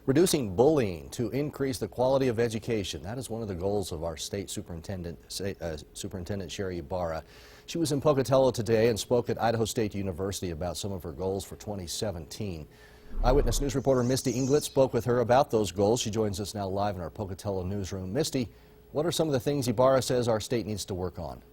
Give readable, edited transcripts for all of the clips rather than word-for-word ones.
Reducing bullying to increase the quality of education. That is one of the goals of our state superintendent, Superintendent Sherri Ybarra. She was in Pocatel today and spoke at Idaho State University about some of her goals for 2017. Eyewitness News reporter Misty Inglet spoke with her about those goals. She joins us now live in our Pocatel newsroom. Misty, what are some of the things Ybarra says our state needs to work on?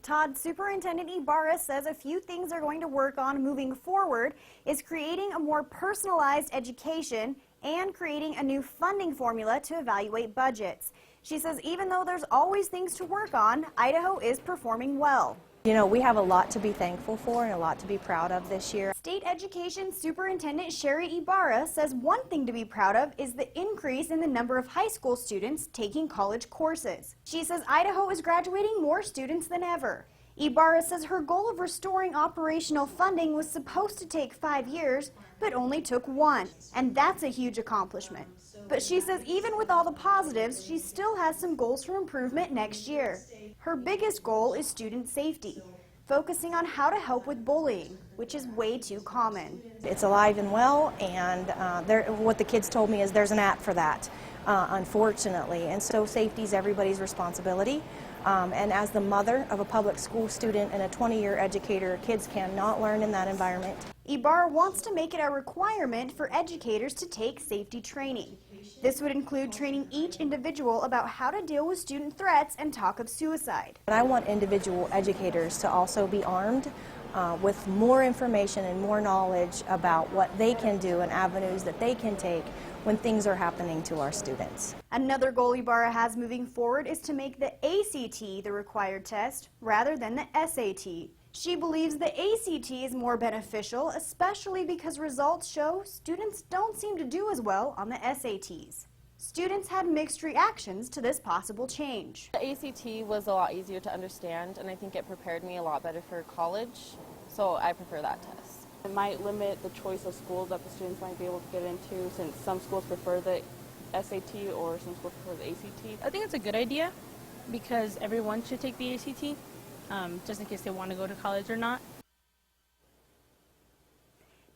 Todd, Superintendent Ybarra says a few things they're going to work on moving forward is creating a more personalized education and creating a new funding formula to evaluate budgets. She says even though there's always things to work on, Idaho is performing well. You know, we have a lot to be thankful for and a lot to be proud of this year. State Education Superintendent Sherri Ybarra says one thing to be proud of is the increase in the number of high school students taking college courses. She says Idaho is graduating more students than ever. Ybarra says her goal of restoring operational funding was supposed to take 5 years, but only took 1, and that's a huge accomplishment. But she says even with all the positives, she still has some goals for improvement next year. Her biggest goal is student safety, focusing on how to help with bullying, which is way too common. It's alive and well, and what the kids told me is there's an app for that, unfortunately, and so safety is everybody's responsibility. And as the mother of a public school student and a 20-year educator, kids cannot learn in that environment. Ybarra wants to make it a requirement for educators to take safety training. This would include training each individual about how to deal with student threats and talk of suicide. And I want individual educators to also be armed with more information and more knowledge about what they can do and avenues that they can take when things are happening to our students. Another goal Ybarra has moving forward is to make the ACT the required test rather than the SAT. She believes the ACT is more beneficial, especially because results show students don't seem to do as well on the SATs. Students had mixed reactions to this possible change. The ACT was a lot easier to understand, and I think it prepared me a lot better for college, so I prefer that test. It might limit the choice of schools that the students might be able to get into, since some schools prefer the SAT or some schools prefer the ACT. I think it's a good idea because everyone should take the ACT, just in case they want to go to college or not.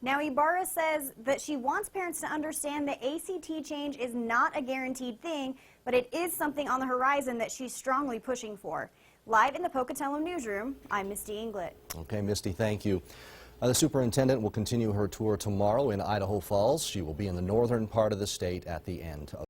Now, Ybarra says that she wants parents to understand the ACT change is not a guaranteed thing, but it is something on the horizon that she's strongly pushing for. Live in the Pocatel newsroom, I'm Misty Inglet. Okay, Misty, thank you. The superintendent will continue her tour tomorrow in Idaho Falls. She will be in the northern part of the state at the end of